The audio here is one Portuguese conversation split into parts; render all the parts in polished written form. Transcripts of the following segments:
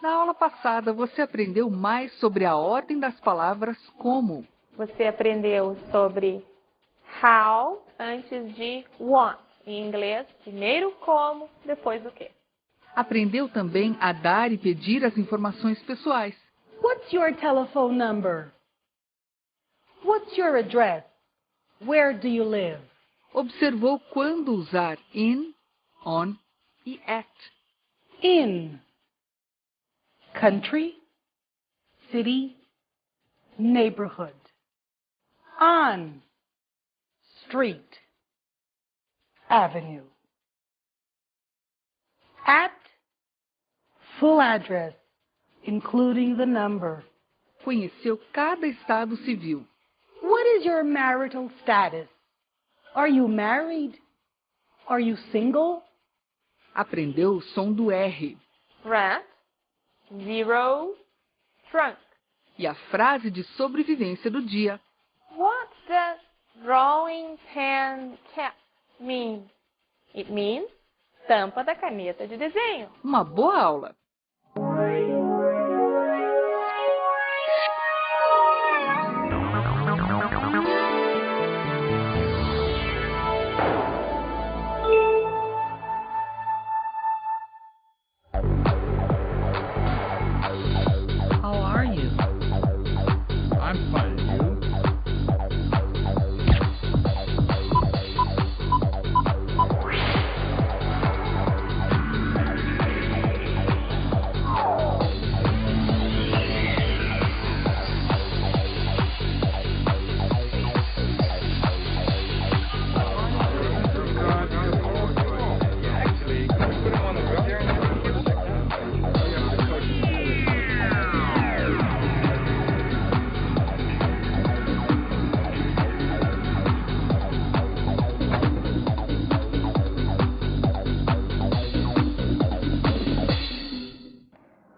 Na aula passada, você aprendeu mais sobre a ordem das palavras como. Você aprendeu sobre how antes de what. Em inglês, primeiro como, depois o quê. Aprendeu também a dar e pedir as informações pessoais. What's your telephone number? What's your address? Where do you live? Observou quando usar in, on e at. In. Country, city, neighborhood. On. Street, avenue. At. Full address, including the number. Conheceu cada estado civil. What is your marital status? Are you married? Are you single? Aprendeu o som do R. Rat, zero, trunk. E a frase de sobrevivência do dia. What does drawing pen cap mean? It means tampa da caneta de desenho. Uma boa aula! How are you? I'm fine, you?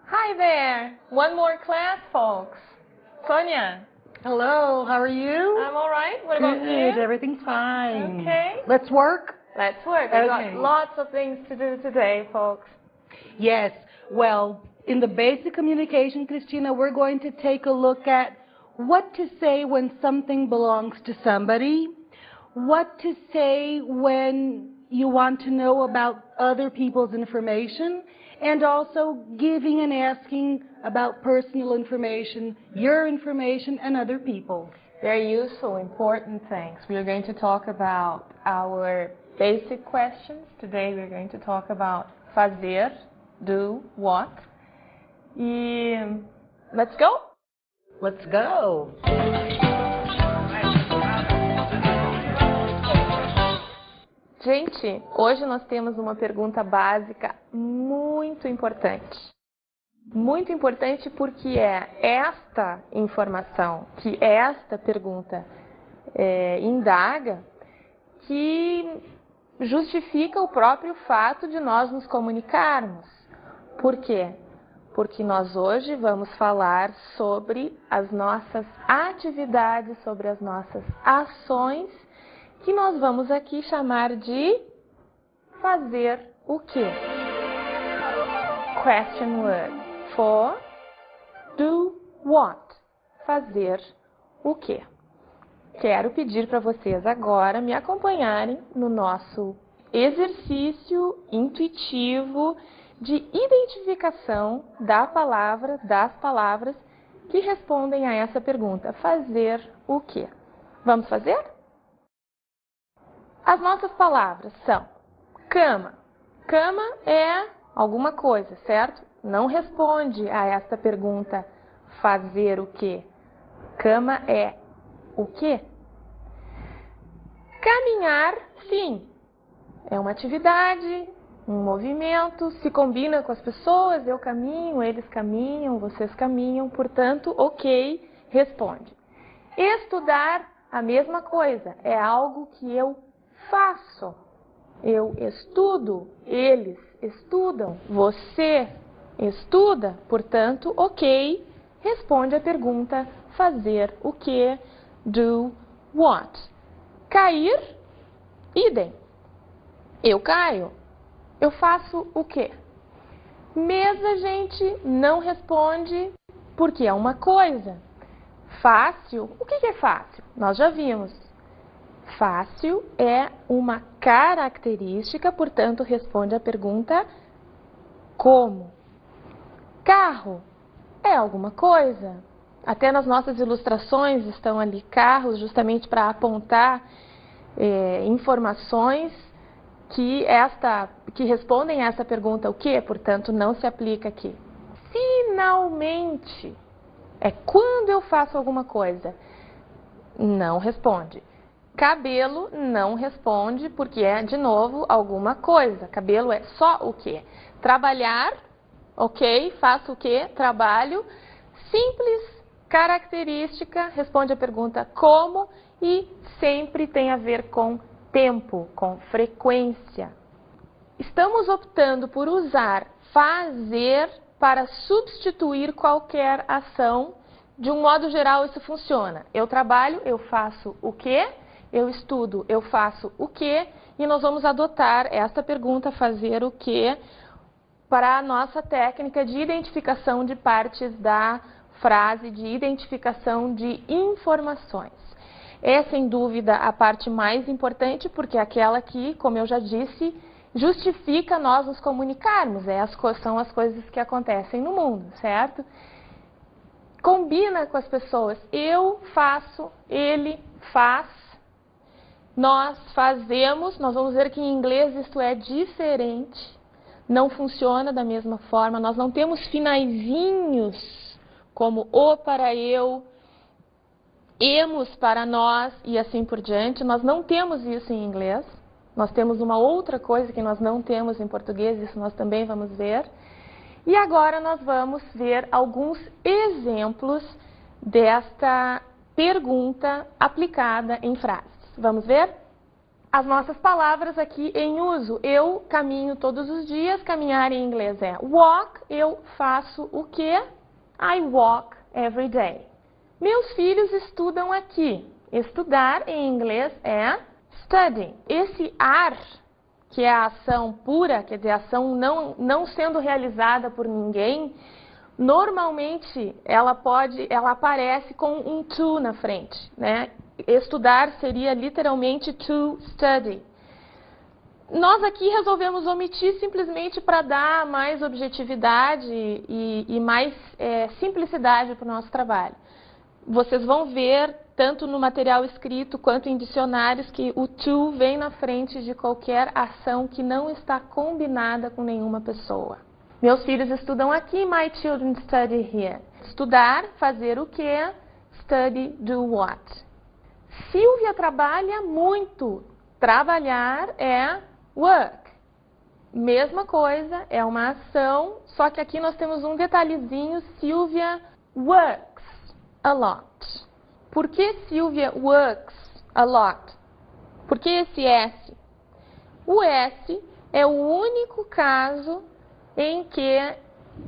Hi there. One more class, folks. Sonia, Hello, how are you? I'm all right. What about Good, you? everything's fine. Okay. Let's work? Let's work. We've Okay. got lots of things to do today, folks. Yes. Well, in the basic communication, Christina, we're going to take a look at what to say when something belongs to somebody, what to say when you want to know about other people's information, and also giving and asking about personal information, your information, and other people's. Very useful, important things. We are going to talk about our basic questions. Today we're going to talk about fazer, do, what. E let's go! Let's go. Gente, hoje nós temos uma pergunta básica muito importante. Muito importante porque é esta informação, que esta pergunta indaga, que justifica o próprio fato de nós nos comunicarmos. Por quê? Porque nós hoje vamos falar sobre as nossas atividades, sobre as nossas ações, que nós vamos aqui chamar de fazer o quê? Question word. For, do what? Fazer o quê? Quero pedir para vocês agora me acompanharem no nosso exercício intuitivo de identificação da palavra, das palavras que respondem a essa pergunta. Fazer o quê? Vamos fazer? As nossas palavras são cama. Cama é alguma coisa, certo? Não responde a esta pergunta fazer o quê? Cama é o quê? Caminhar, sim. É uma atividade, um movimento, se combina com as pessoas, eu caminho, eles caminham, vocês caminham, portanto, ok, responde. Estudar, a mesma coisa, é algo que eu faço. Eu estudo, eles estudam, você estuda, portanto, ok, responde a pergunta fazer o que, do what. Cair, idem. Eu caio, eu faço o quê? Mesa, gente, não responde porque é uma coisa. Fácil, o que é fácil? Nós já vimos. Fácil é uma característica, portanto, responde a pergunta como. Carro é alguma coisa. Até nas nossas ilustrações estão ali carros, justamente para apontar informações que respondem a essa pergunta o que, portanto, não se aplica aqui. Finalmente, é quando eu faço alguma coisa. Não responde. Cabelo não responde porque é, de novo, alguma coisa. Cabelo é só o quê? Trabalhar, ok, faço o quê? Trabalho. Simples, característica, responde a pergunta como e sempre tem a ver com tempo, com frequência. Estamos optando por usar fazer para substituir qualquer ação. De um modo geral, isso funciona. Eu trabalho, eu faço o quê? Eu estudo, eu faço o quê? E nós vamos adotar esta pergunta, fazer o quê, para a nossa técnica de identificação de partes da frase, de identificação de informações. É, sem dúvida, a parte mais importante, porque é aquela que, como eu já disse, justifica nós nos comunicarmos. São as coisas que acontecem no mundo, certo? Combina com as pessoas. Eu faço, ele faz, nós fazemos. Nós vamos ver que em inglês isso é diferente. Não funciona da mesma forma. Nós não temos finaizinhos como o para eu, emos para nós e assim por diante. Nós não temos isso em inglês. Nós temos uma outra coisa que nós não temos em português, isso nós também vamos ver. E agora nós vamos ver alguns exemplos desta pergunta aplicada em frases. Vamos ver? As nossas palavras aqui em uso. Eu caminho todos os dias. Caminhar em inglês é walk. Eu faço o quê? I walk every day. Meus filhos estudam aqui. Estudar em inglês é study. Esse are, que é a ação pura, quer dizer, a ação não sendo realizada por ninguém, normalmente ela aparece com um to na frente, né? Estudar seria literalmente to study. Nós aqui resolvemos omitir simplesmente para dar mais objetividade e mais simplicidade para o nosso trabalho. Vocês vão ver, tanto no material escrito quanto em dicionários, que o to vem na frente de qualquer ação que não está combinada com nenhuma pessoa. Meus filhos estudam aqui, my children study here. Estudar, fazer o quê? Study, do what? Silvia trabalha muito. Trabalhar é work. Mesma coisa, é uma ação, só que aqui nós temos um detalhezinho, Silvia works a lot. Por que Silvia works a lot? Por que esse S? O S é o único caso em que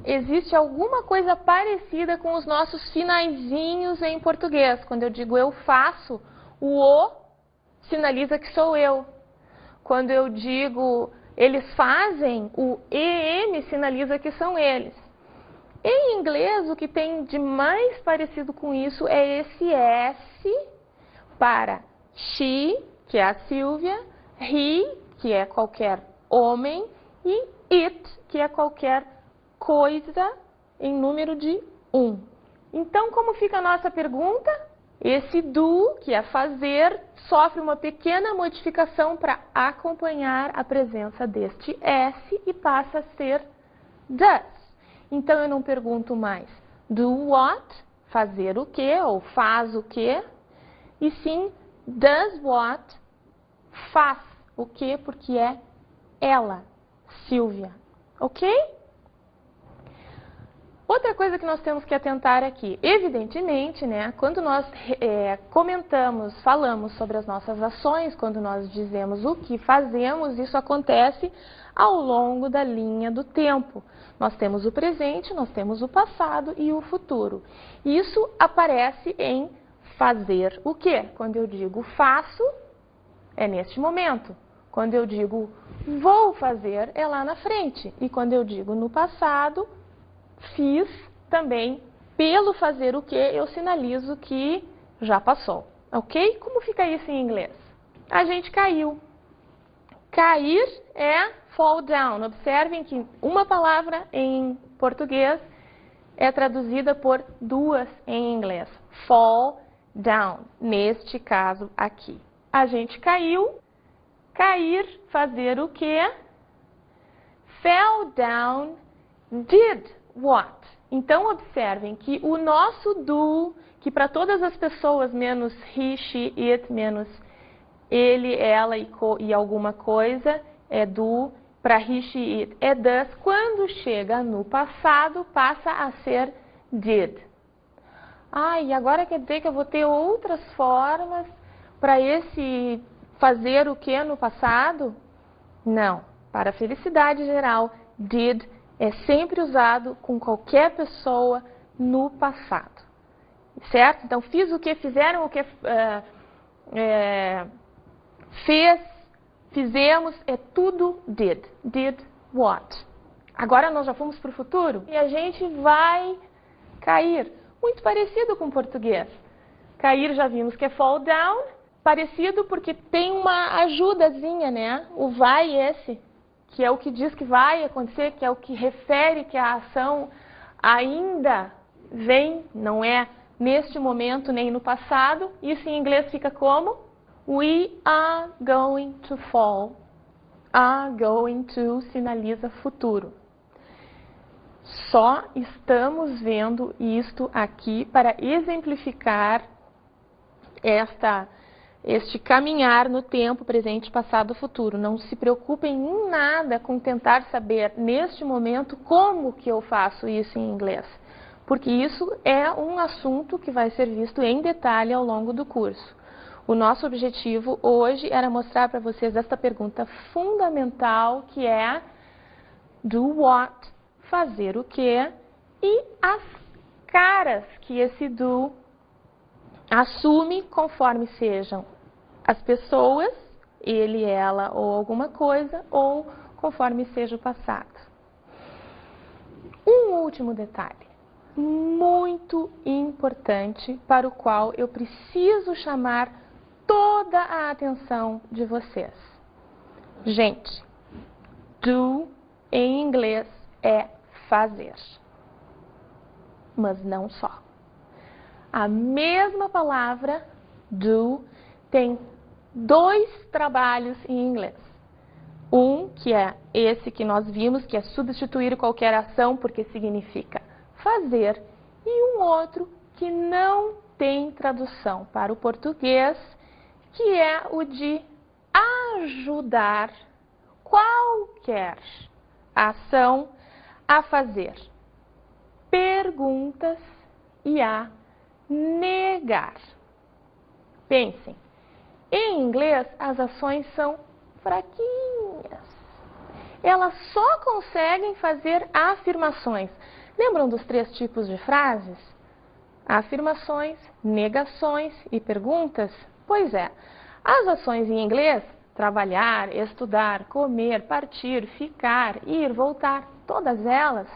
existe alguma coisa parecida com os nossos finaizinhos em português. Quando eu digo eu faço, o sinaliza que sou eu. Quando eu digo eles fazem, o EM sinaliza que são eles. Em inglês, o que tem de mais parecido com isso é esse S para she, que é a Silvia, he, que é qualquer homem, e it, que é qualquer coisa em número de 1. Então, como fica a nossa pergunta? Esse do, que é fazer, sofre uma pequena modificação para acompanhar a presença deste S e passa a ser does. Então, eu não pergunto mais do what, fazer o quê, ou faz o quê, e sim does what, faz o quê, porque é ela, Silvia. Ok? Outra coisa que nós temos que atentar aqui, evidentemente, né, quando nós falamos sobre as nossas ações, quando nós dizemos o que fazemos, isso acontece ao longo da linha do tempo. Nós temos o presente, nós temos o passado e o futuro. Isso aparece em fazer o quê? Quando eu digo faço, é neste momento. Quando eu digo vou fazer, é lá na frente. E quando eu digo no passado, fiz também, pelo fazer o que, eu sinalizo que já passou. Ok? Como fica isso em inglês? A gente caiu. Cair é fall down. Observem que uma palavra em português é traduzida por duas em inglês. Fall down, neste caso aqui. A gente caiu. Cair, fazer o quê? Fell down, did what? Então, observem que o nosso do, que para todas as pessoas, menos he, she, it, menos ele, ela e alguma coisa, é do, para he, she, it, é does. Quando chega no passado, passa a ser did. E agora quer dizer que eu vou ter outras formas para esse fazer o que no passado? Não. Para a felicidade geral, did é sempre usado com qualquer pessoa no passado. Certo? Então, fiz o que, fizeram o que, fez, fizemos, é tudo did. Did what? Agora nós já fomos para o futuro e a gente vai cair. Muito parecido com o português. Cair já vimos que é fall down. Parecido porque tem uma ajudazinha, né? O vai esse, que é o que diz que vai acontecer, que é o que refere que a ação ainda vem, não é neste momento nem no passado. Isso em inglês fica como? We are going to fall. Are going to sinaliza futuro. Só estamos vendo isto aqui para exemplificar este caminhar no tempo, presente, passado, futuro. Não se preocupem em nada com tentar saber, neste momento, como que eu faço isso em inglês. Porque isso é um assunto que vai ser visto em detalhe ao longo do curso. O nosso objetivo hoje era mostrar para vocês esta pergunta fundamental, que é do what, fazer o quê, e as caras que esse do assume conforme sejam as pessoas, ele, ela ou alguma coisa, ou conforme seja o passado. Um último detalhe, muito importante, para o qual eu preciso chamar toda a atenção de vocês. Gente, do em inglês é fazer, mas não só. A mesma palavra do tem dois trabalhos em inglês. Um, que é esse que nós vimos, que é substituir qualquer ação, porque significa fazer, e um outro que não tem tradução para o português, que é o de ajudar qualquer ação a fazer perguntas e a negar. Pensem, em inglês as ações são fraquinhas. Elas só conseguem fazer afirmações. Lembram dos 3 tipos de frases? Afirmações, negações e perguntas? Pois é, as ações em inglês, trabalhar, estudar, comer, partir, ficar, ir, voltar, todas elas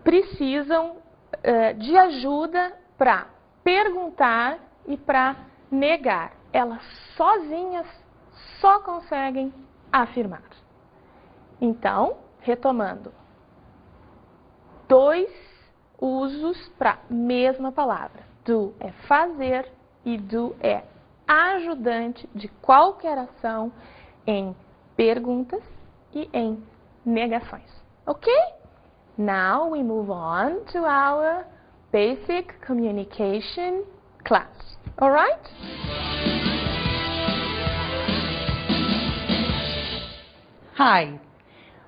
precisam de ajuda para perguntar e para negar. Elas sozinhas só conseguem afirmar. Então, retomando, 2 usos para a mesma palavra. Do é fazer e do é ajudante de qualquer ação em perguntas e em negações. Ok? Now we move on to our basic communication class. All right? Hi.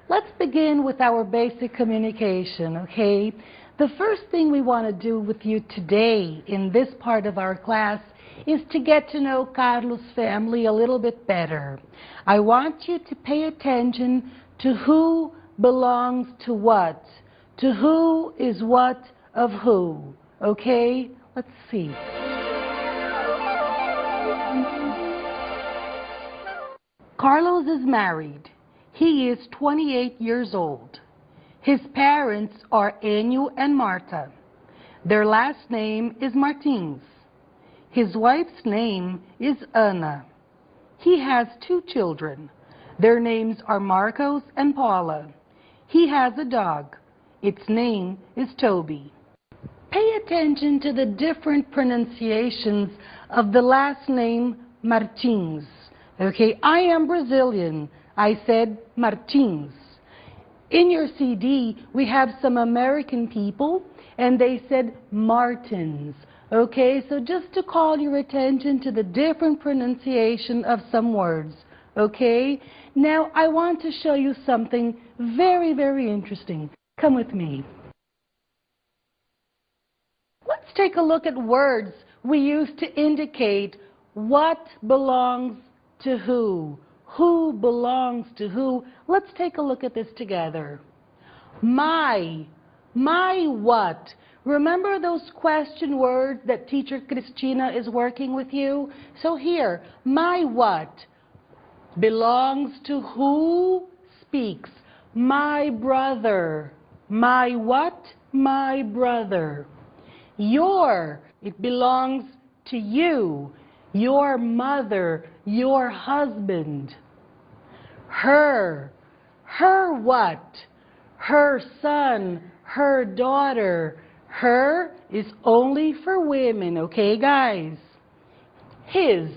Let's begin with our basic communication, okay? The first thing we want to do with you today in this part of our class is to get to know Carlos' family a little bit better. I want you to pay attention to who belongs to what, to who is what of who, okay? Let's see. Carlos is married. He is 28 years old. His parents are Enio and Marta. Their last name is Martins. His wife's name is Ana. He has 2 children. Their names are Marcos and Paula. He has a dog. Its name is Toby. Pay attention to the different pronunciations of the last name Martins. Okay, I am Brazilian. I said Martins. In your CD, we have some American people, and they said Martins. Okay, so just to call your attention to the different pronunciation of some words. Okay, now I want to show you something very, very interesting. Come with me. Let's take a look at words we use to indicate what belongs to who belongs to who. Let's take a look at this together. My what? Remember those question words that teacher Cristina is working with you? So here, my what belongs to who speaks? My brother. My what? My brother. Your, it belongs to you. Your mother, your husband. Her what? Her son, her daughter. Her is only for women, okay, guys? His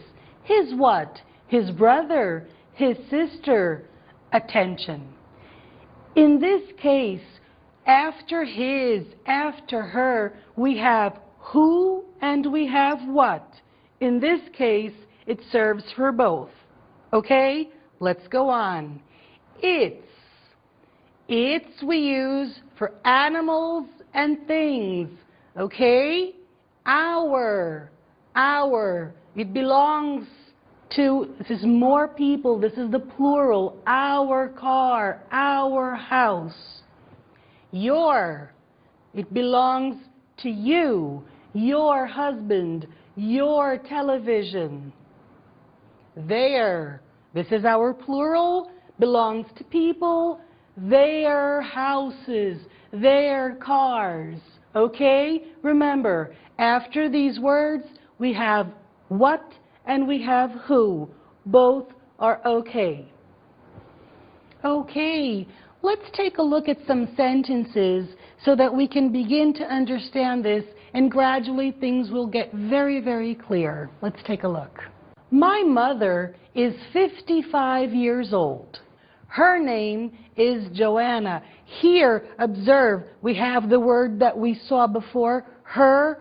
what? His brother, his sister. Attention. In this case, after his, after her, we have who and we have what. In this case, it serves for both. Okay? Let's go on. It's we use for animals and things. Okay? Our. It belongs to, this is more people, this is the plural. Our car, our house. Your. It belongs to you, your husband, your television. Their. This is our plural, belongs to people, their houses, their cars. Okay? Remember, after these words, we have what and we have who. Both are okay. Okay, let's take a look at some sentences so that we can begin to understand this, and gradually things will get very, very clear. Let's take a look. My mother is 55 years old. Her name is Joanna. Here, observe, we have the word that we saw before. Her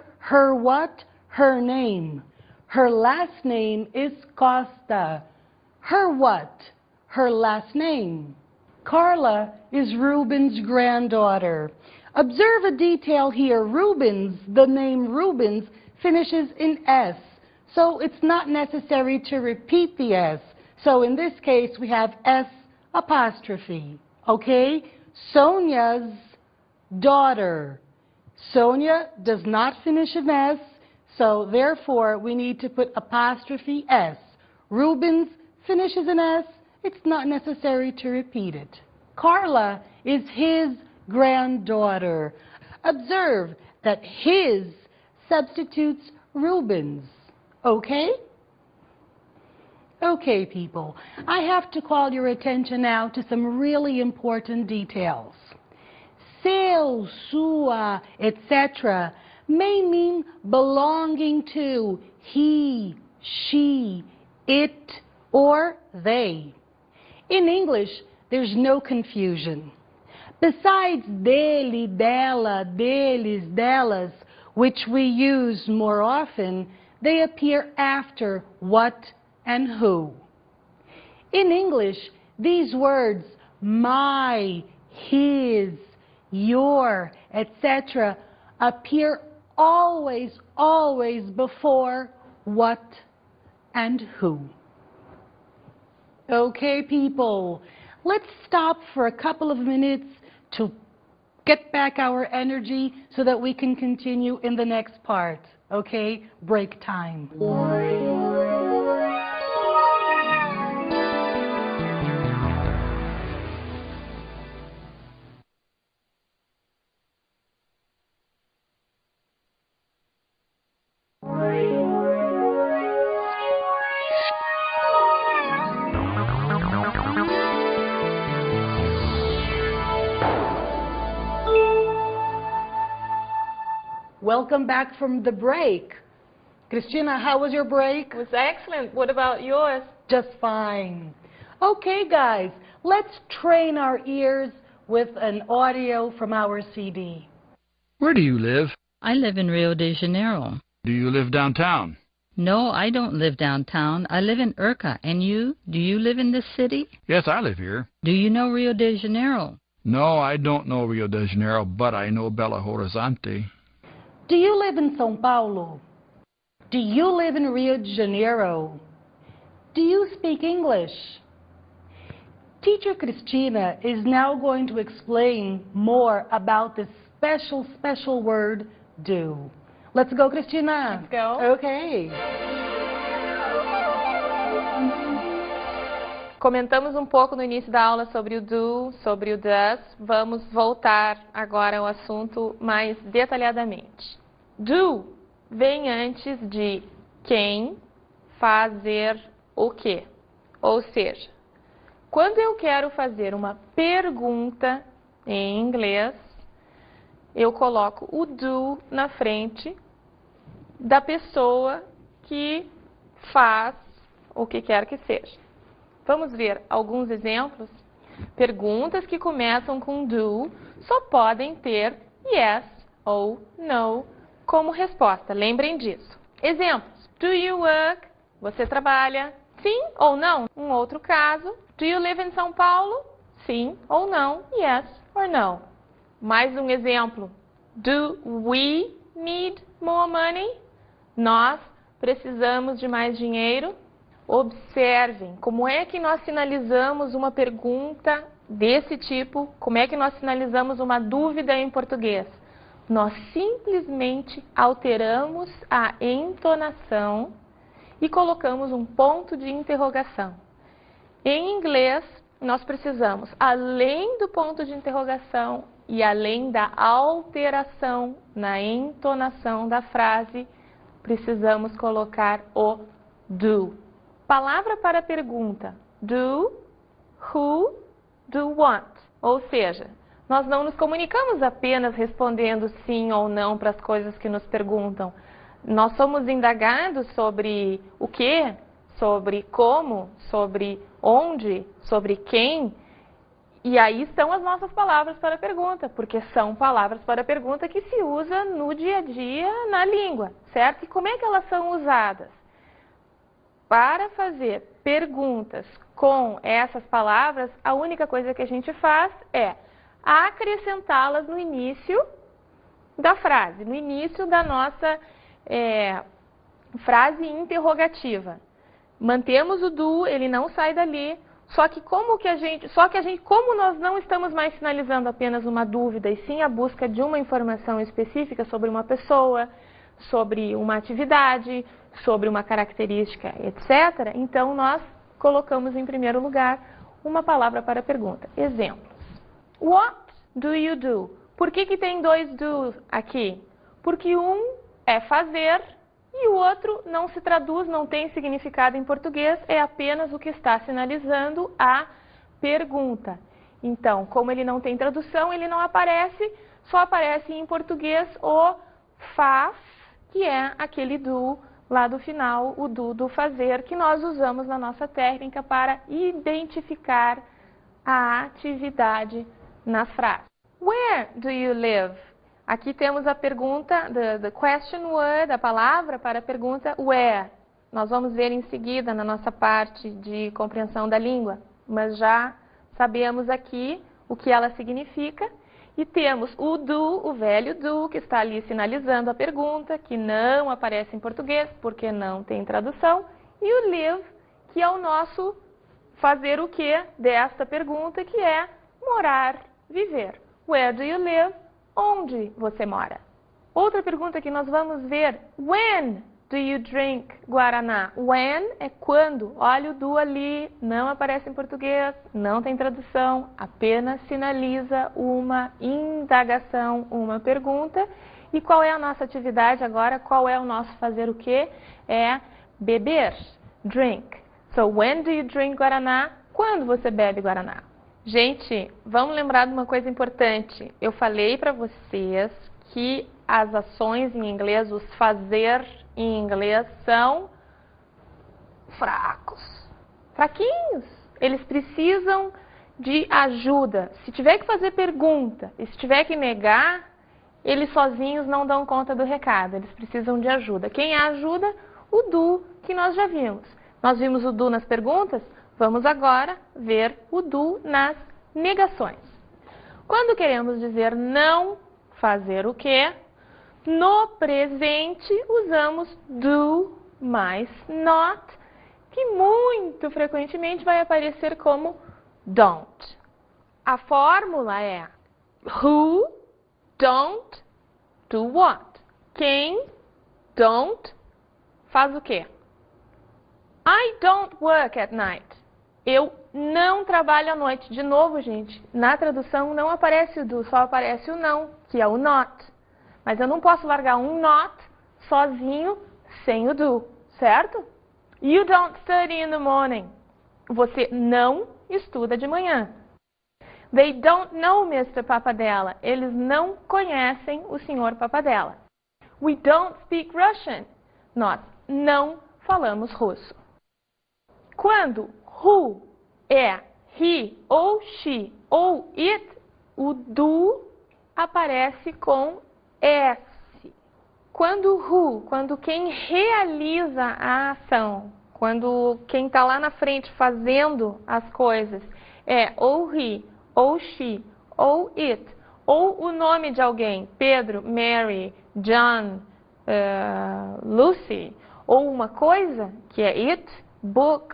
what? Her name. Her last name is Costa. Her what? Her last name. Carla is Ruben's granddaughter. Observe a detail here. Rubens, the name Rubens, finishes in S. So it's not necessary to repeat the S. So in this case, we have S apostrophe. Okay? Sonia's daughter. Sonia does not finish in S, so therefore we need to put apostrophe S. Rubens finishes in S. It's not necessary to repeat it. Carla is his granddaughter. Observe that his substitutes Rubens. Okay? Okay, people. I have to call your attention now to some really important details. Seu, sua, etc. may mean belonging to he, she, it, or they. In English, there's no confusion. Besides dele, dela, deles, delas, which we use more often, they appear after what and who. In English, these words, my, his, your, etc., appear always, always before what and who. Okay, people, let's stop for a couple of minutes to get back our energy so that we can continue in the next part. Okay, break time. welcome back from the break. Christina, how was your break? It was excellent. What about yours? Just fine. Okay, guys, let's train our ears with an audio from our CD. Where do you live? I live in Rio de Janeiro. Do you live downtown? No, I don't live downtown. I live in Urca. And you? Do you live in this city? Yes, I live here. Do you know Rio de Janeiro? No, I don't know Rio de Janeiro, but I know Belo Horizonte. Do you live in São Paulo? Do you live in Rio de Janeiro? Do you speak English? Teacher Cristina is now going to explain more about this special word, do. Let's go, Cristina. Let's go. Okay. Comentamos um pouco no início da aula sobre o do, sobre o does. Vamos voltar agora ao assunto mais detalhadamente. Do vem antes de quem, fazer o quê. Ou seja, quando eu quero fazer uma pergunta em inglês, eu coloco o do na frente da pessoa que faz o que quer que seja. Vamos ver alguns exemplos? Perguntas que começam com do só podem ter yes ou no como resposta. Lembrem disso. Exemplos. Do you work? Você trabalha? Sim ou não? Um outro caso. Do you live in São Paulo? Sim ou não? Yes or no. Mais um exemplo. Do we need more money? Nós precisamos de mais dinheiro? Observem como é que nós finalizamos uma pergunta desse tipo, como é que nós finalizamos uma dúvida em português. Nós simplesmente alteramos a entonação e colocamos um ponto de interrogação. Em inglês, nós precisamos, além do ponto de interrogação e além da alteração na entonação da frase, precisamos colocar o do. Palavra para pergunta. Do, who, do want. Ou seja, nós não nos comunicamos apenas respondendo sim ou não para as coisas que nos perguntam. Nós somos indagados sobre o que, sobre como, sobre onde, sobre quem. E aí estão as nossas palavras para a pergunta, porque são palavras para a pergunta que se usa no dia a dia na língua, certo? E como é que elas são usadas? Para fazer perguntas com essas palavras, a única coisa que a gente faz é acrescentá-las no início da frase, no início da nossa frase interrogativa. Mantemos o do, ele não sai dali, só que como nós não estamos mais finalizando apenas uma dúvida, e sim a busca de uma informação específica sobre uma pessoa, sobre uma atividade, sobre uma característica, etc., então nós colocamos em primeiro lugar uma palavra para a pergunta. Exemplos. What do you do? Por que tem dois do aqui? Porque um é fazer e o outro não se traduz, não tem significado em português, é apenas o que está sinalizando a pergunta. Então, como ele não tem tradução, ele não aparece, só aparece em português o faz, que é aquele do lá do final, o do fazer, que nós usamos na nossa técnica para identificar a atividade nas frases. Where do you live? Aqui temos a pergunta, the question word, a palavra para a pergunta where. Nós vamos ver em seguida na nossa parte de compreensão da língua, mas já sabemos aqui o que ela significa. E temos o do, o velho do, que está ali sinalizando a pergunta, que não aparece em português, porque não tem tradução. E o live, que é o nosso fazer o que desta pergunta, que é morar, viver. Where do you live? Onde você mora? Outra pergunta que nós vamos ver, when do you drink Guaraná? When é quando. Olha o do ali, não aparece em português, não tem tradução, apenas sinaliza uma indagação, uma pergunta. E qual é a nossa atividade agora? Qual é o nosso fazer o quê? É beber, drink. So, when do you drink Guaraná? Quando você bebe Guaraná? Gente, vamos lembrar de uma coisa importante. Eu falei para vocês que as ações em inglês, os fazer em inglês são fracos, fraquinhos. Eles precisam de ajuda. Se tiver que fazer pergunta e se tiver que negar, eles sozinhos não dão conta do recado. Eles precisam de ajuda. Quem ajuda? O do, que nós já vimos. Nós vimos o do nas perguntas, vamos agora ver o do nas negações. Quando queremos dizer não fazer o quê? No presente usamos do mais not, que muito frequentemente vai aparecer como don't. A fórmula é who don't do what? Quem don't faz o quê? I don't work at night. Eu não trabalho à noite. De novo, gente, na tradução não aparece o do, só aparece o não, que é o not. Mas eu não posso largar um not sozinho sem o do, certo? You don't study in the morning. Você não estuda de manhã. They don't know Mr. Papadella. Eles não conhecem o Sr. Papadella. We don't speak Russian. Nós não falamos russo. Quando who é he ou she ou it, o do aparece com S. Quando quem realiza a ação, quando quem está lá na frente fazendo as coisas é ou he, ou she, ou it, ou o nome de alguém, Pedro, Mary, John, Lucy, ou uma coisa, que é it, book,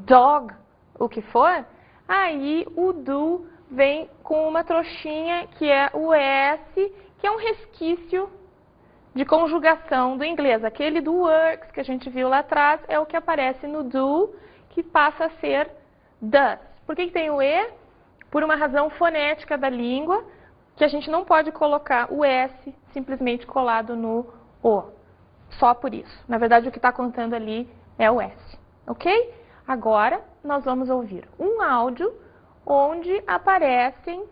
dog, o que for, aí o do vem com uma trouxinha que é o S, que é um resquício de conjugação do inglês. Aquele do works que a gente viu lá atrás é o que aparece no do, que passa a ser does. Por que tem o E? Por uma razão fonética da língua, que a gente não pode colocar o S simplesmente colado no O. Só por isso. Na verdade, o que está contando ali é o S. Ok? Agora, nós vamos ouvir um áudio onde aparecem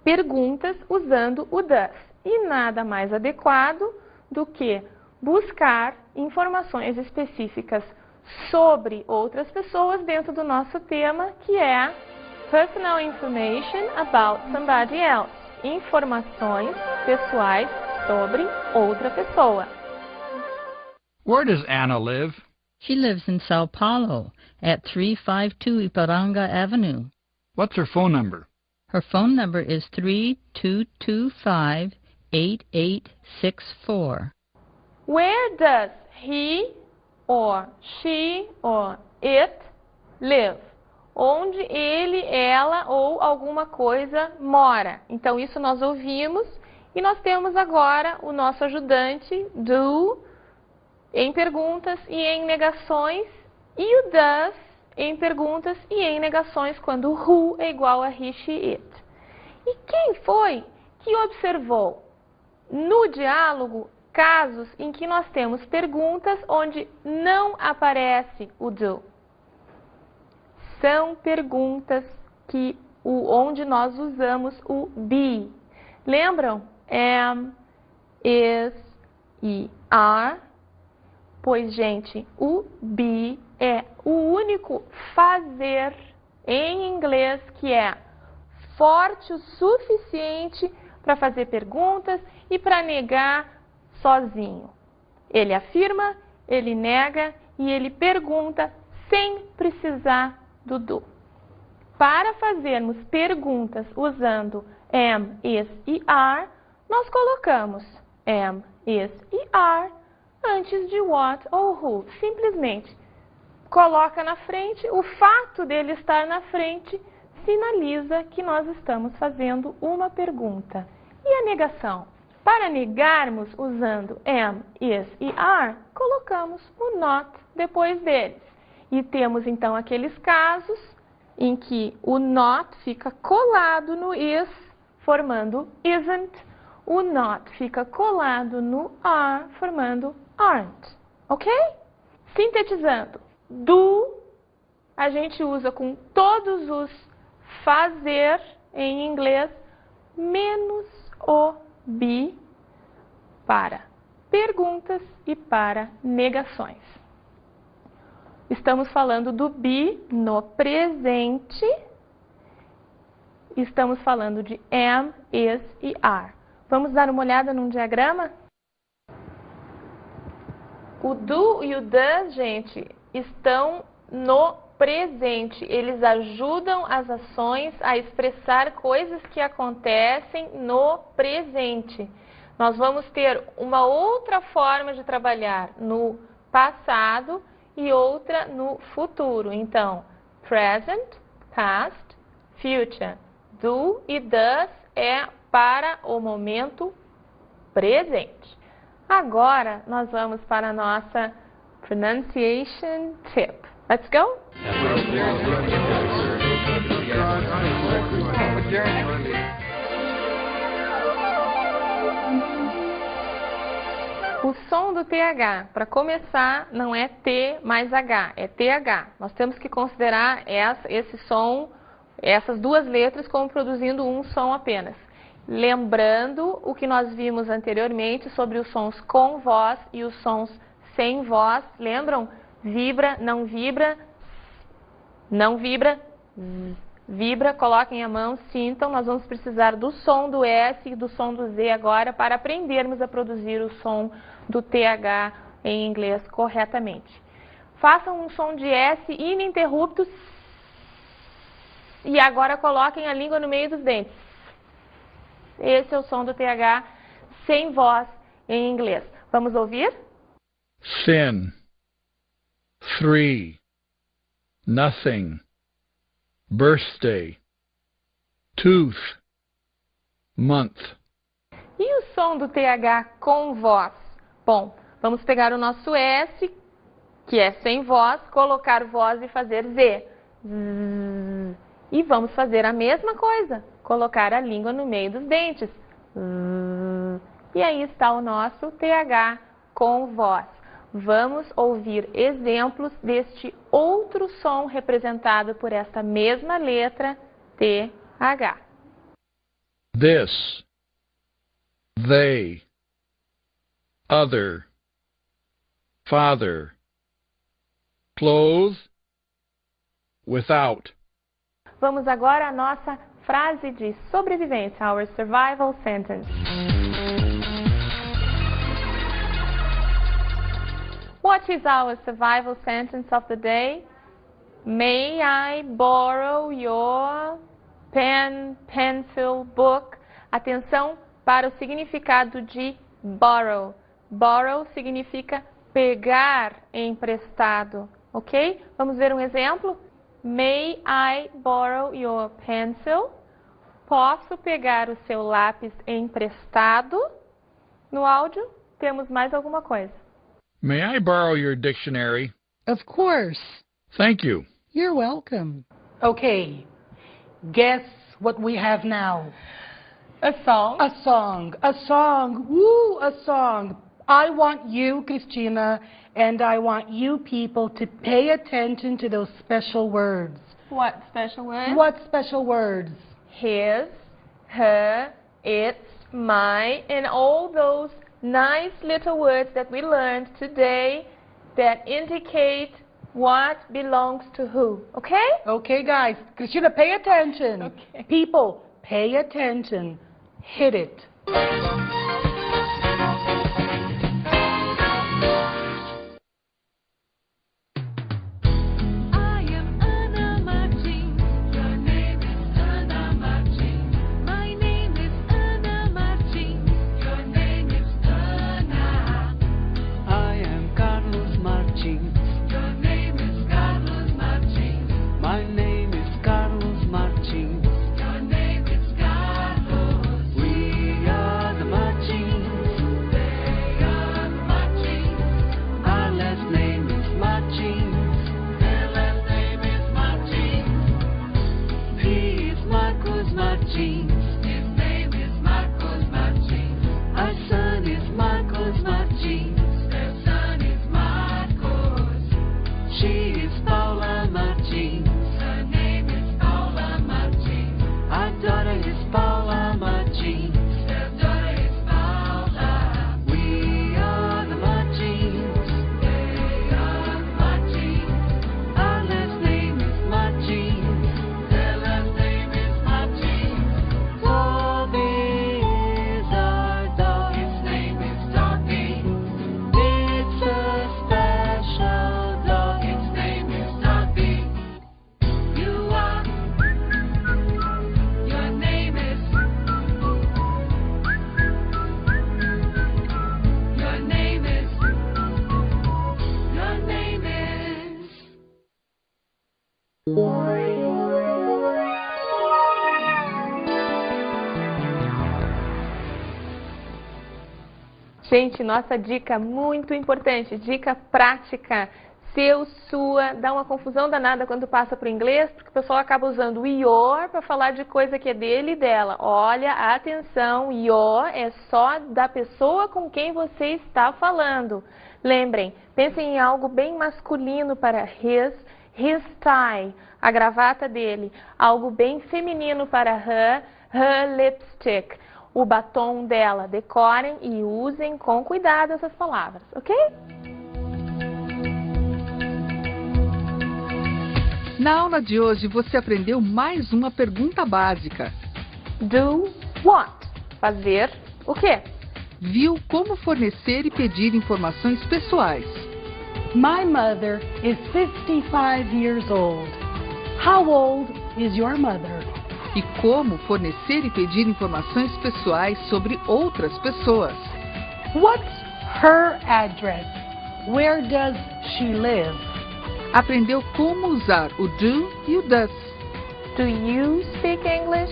perguntas usando o does. E nada mais adequado do que buscar informações específicas sobre outras pessoas dentro do nosso tema, que é Personal Information about somebody else. Informações pessoais sobre outra pessoa. Where does Anna live? She lives in Sao Paulo at 352 Ipiranga Avenue. What's her phone number? Her phone number is 3225-8864. Where does he or she or it live? Onde ele, ela ou alguma coisa mora. Então, isso nós ouvimos e nós temos agora o nosso ajudante do em perguntas e em negações e o does em perguntas e em negações quando who é igual a he, she, it. E quem foi que observou no diálogo casos em que nós temos perguntas onde não aparece o do? São perguntas onde nós usamos o be. Lembram? Am, is e are. Pois, gente, o be é o único fazer em inglês que é forte o suficiente para fazer perguntas e para negar sozinho. Ele afirma, ele nega e ele pergunta sem precisar do do. Para fazermos perguntas usando am, is e are, nós colocamos am, is e are antes de what ou who. Simplesmente coloca na frente, o fato dele estar na frente sinaliza que nós estamos fazendo uma pergunta. E a negação? Para negarmos usando am, is e are, colocamos o not depois deles. E temos então aqueles casos em que o not fica colado no is, formando isn't. O not fica colado no are, formando aren't. Ok? Sintetizando, do a gente usa com todos os fazer em inglês, menos o be para perguntas e para negações. Estamos falando do be no presente. Estamos falando de am, is e are. Vamos dar uma olhada num diagrama? O do e o does, gente, estão no presente. Eles ajudam as ações a expressar coisas que acontecem no presente. Nós vamos ter uma outra forma de trabalhar no passado e outra no futuro. Então, present, past, future. Do e does é para o momento presente. Agora, nós vamos para a nossa pronunciation tip. Let's go? O som do TH, para começar, não é T mais H, é TH. Nós temos que considerar esse som, essas duas letras, como produzindo um som apenas. Lembrando o que nós vimos anteriormente sobre os sons com voz e os sons sem voz. Lembram? Vibra, não vibra, não vibra, vibra, coloquem a mão, sintam. Nós vamos precisar do som do S e do som do Z agora para aprendermos a produzir o som do TH em inglês corretamente. Façam um som de S ininterrupto e agora coloquem a língua no meio dos dentes. Esse é o som do TH sem voz em inglês. Vamos ouvir? Thin. 3. Nothing. Birthday. Tooth. Month. E o som do TH com voz? Bom, vamos pegar o nosso S, que é sem voz, colocar voz e fazer Z. E vamos fazer a mesma coisa, colocar a língua no meio dos dentes. E aí está o nosso TH com voz. Vamos ouvir exemplos deste outro som representado por esta mesma letra TH. This. They. Other. Father. Clothes. Without. Vamos agora à nossa frase de sobrevivência, our survival sentence. What is our survival sentence of the day? May I borrow your pen, pencil, book? Atenção para o significado de borrow. Borrow significa pegar emprestado, ok? Vamos ver um exemplo? May I borrow your pencil? Posso pegar o seu lápis emprestado? No áudio, temos mais alguma coisa. May I borrow your dictionary? Of course. Thank you. You're welcome. Okay. Guess what we have now? A song. A song. A song. Woo, a song. I want you, Christina, and I want you people to pay attention to those special words. What special words? What special words? His, her, its, my, and all those nice little words that we learned today that indicate what belongs to who. Okay? Okay, guys. Christina, pay attention. Okay. People, pay attention. Hit it. Gente, nossa dica muito importante, dica prática. Seu, sua, dá uma confusão danada quando passa para o inglês, porque o pessoal acaba usando o your para falar de coisa que é dele e dela. Olha, atenção, your é só da pessoa com quem você está falando. Lembrem, pensem em algo bem masculino para his tie, a gravata dele. Algo bem feminino para her lipstick, o batom dela. Decorem e usem com cuidado essas palavras, ok? Na aula de hoje, você aprendeu mais uma pergunta básica. Do what? Fazer o quê? Viu como fornecer e pedir informações pessoais. My mother is 55 years old. How old is your mother? E como fornecer e pedir informações pessoais sobre outras pessoas. What's her address? Where does she live? Aprendeu como usar o do e o does. Do you speak English?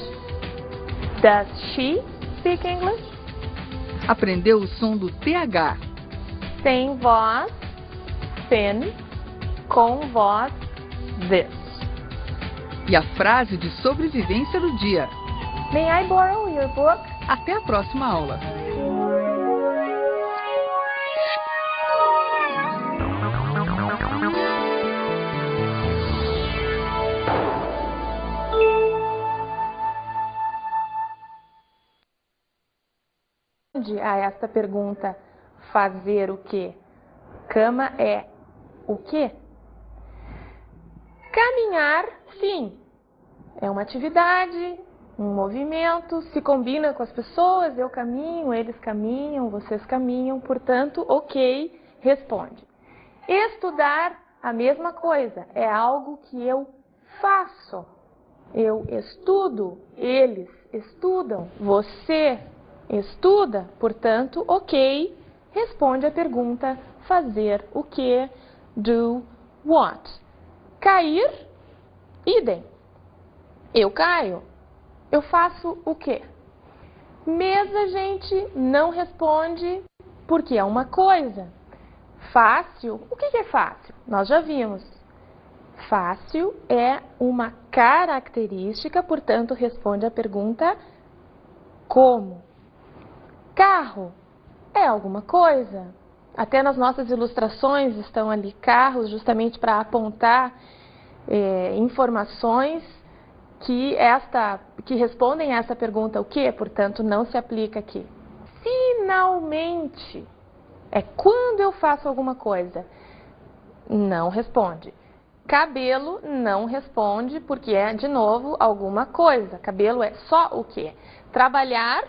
Does she speak English? Aprendeu o som do TH. Sem voz, thin, com voz, this. E a frase de sobrevivência do dia. May I borrow your book? Até a próxima aula. A esta pergunta, fazer o quê? Cama é o quê? Caminhar, sim. É uma atividade, um movimento, se combina com as pessoas, eu caminho, eles caminham, vocês caminham, portanto, ok, responde. Estudar, a mesma coisa, é algo que eu faço. Eu estudo, eles estudam, você estuda, portanto, ok, responde a pergunta, fazer o que, do what. Cair, idem. Eu caio, eu faço o quê? Mesa, gente, não responde porque é uma coisa. Fácil, o que é fácil? Nós já vimos. Fácil é uma característica, portanto, responde a pergunta como. Carro é alguma coisa. Até nas nossas ilustrações estão ali carros, justamente para apontar informações que respondem a essa pergunta o quê? Portanto, não se aplica aqui. Finalmente, é quando eu faço alguma coisa. Não responde. Cabelo não responde porque é, de novo, alguma coisa. Cabelo é só o quê? Trabalhar,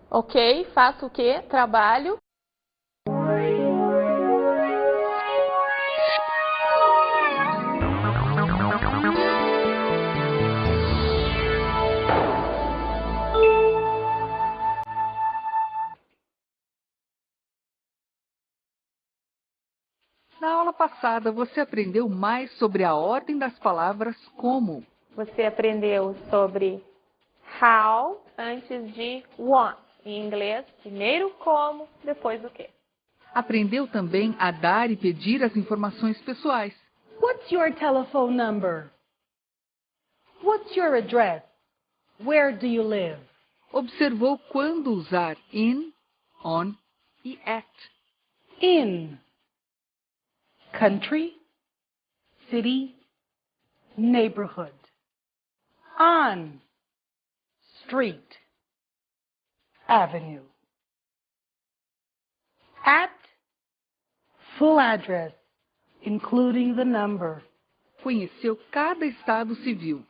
ok, faço o quê? Trabalho. Na aula passada, você aprendeu mais sobre a ordem das palavras como. Você aprendeu sobre how antes de what. Em inglês, primeiro como, depois o quê. Aprendeu também a dar e pedir as informações pessoais. What's your telephone number? What's your address? Where do you live? Observou quando usar in, on e at. In. Country, city, neighborhood. On. Street. Avenue. At. Full address, including the number. Conheceu cada estado civil.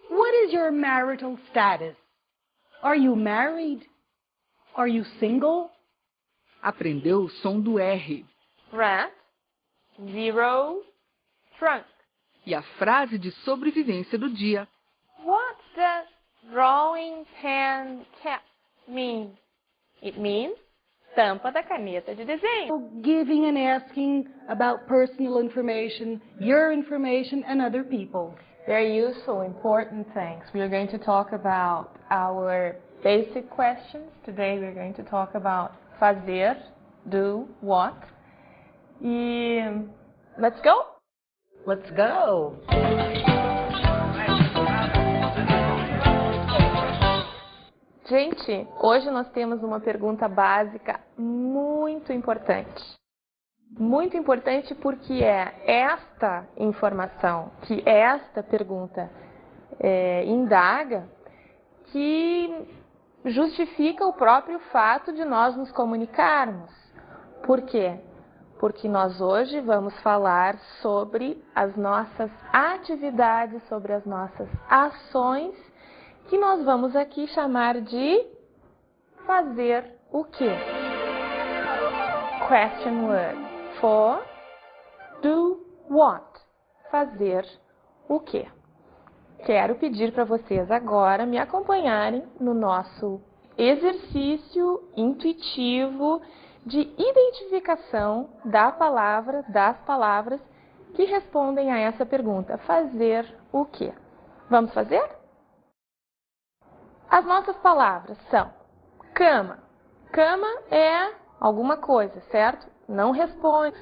What is your marital status? Are you married? Are you single? Aprendeu o som do R. Rat, zero, trunk. E a frase de sobrevivência do dia. What does drawing pen cap mean? It means tampa da caneta de desenho. Giving and asking about personal information, your information, and other people. Very useful, important things. We are going to talk about our basic questions. Today we are going to talk about fazer do, what. E let's go? Let's go. Gente, hoje nós temos uma pergunta básica muito importante. Muito importante porque é esta informação, que esta pergunta indaga, que justifica o próprio fato de nós nos comunicarmos. Por quê? Porque nós hoje vamos falar sobre as nossas atividades, sobre as nossas ações, que nós vamos aqui chamar de fazer o quê? Question word. For, do what? Fazer o quê? Quero pedir para vocês agora me acompanharem no nosso exercício intuitivo de identificação das palavras que respondem a essa pergunta. Fazer o quê? Vamos fazer? As nossas palavras são cama. Cama é alguma coisa, certo? Não responde.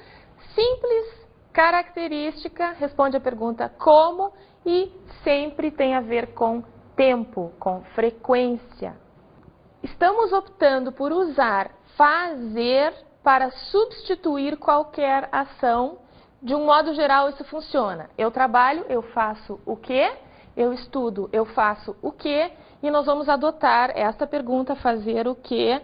Simples, característica, responde a pergunta como e sempre tem a ver com tempo, com frequência. Estamos optando por usar fazer para substituir qualquer ação. De um modo geral, isso funciona. Eu trabalho, eu faço o quê? Eu estudo, eu faço o quê? E nós vamos adotar esta pergunta, fazer o quê,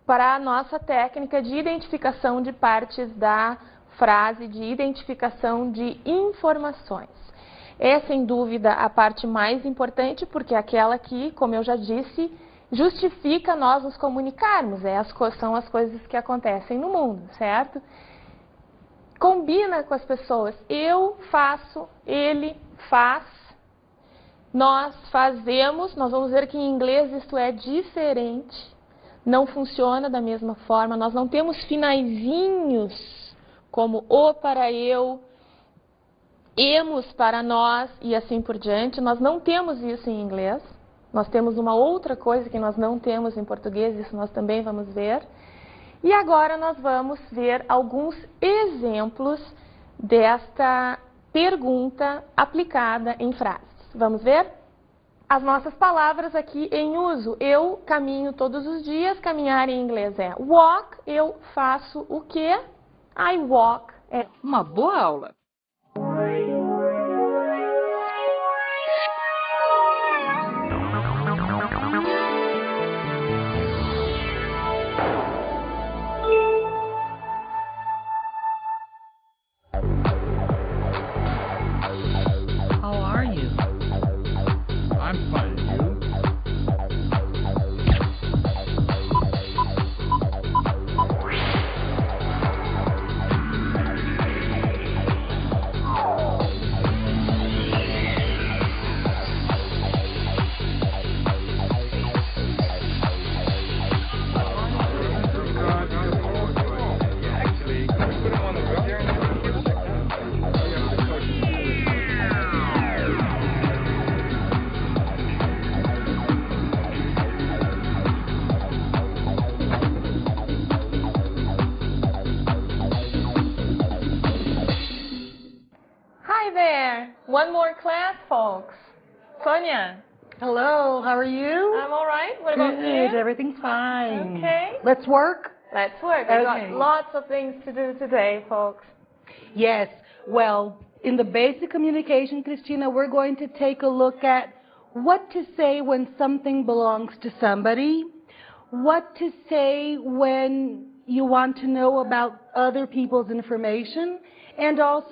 para a nossa técnica de identificação de partes da frase, de identificação de informações. É, sem dúvida, a parte mais importante, porque é aquela que, como eu já disse, justifica nós nos comunicarmos. São as coisas que acontecem no mundo, certo? Combina com as pessoas. Eu faço, ele faz, nós fazemos. Nós vamos ver que em inglês isso é diferente. Não funciona da mesma forma, nós não temos finaizinhos como o para eu, emos para nós e assim por diante. Nós não temos isso em inglês, nós temos uma outra coisa que nós não temos em português, isso nós também vamos ver. E agora nós vamos ver alguns exemplos desta pergunta aplicada em frases. Vamos ver? As nossas palavras aqui em uso. Eu caminho todos os dias. Caminhar em inglês é walk. Eu faço o quê? I walk. É Uma boa aula. How are you? I'm fine. You? Hi there. One more class, folks. Sonia, Hello, how are you? I'm all right. What about Good, you? everything's fine. Okay. Let's work? Let's work. We've Okay. got lots of things to do today, folks. Yes. Well, in the basic communication, Christina, we're going to take a look at what to say when something belongs to somebody, what to say when you want to know about other people's information, and also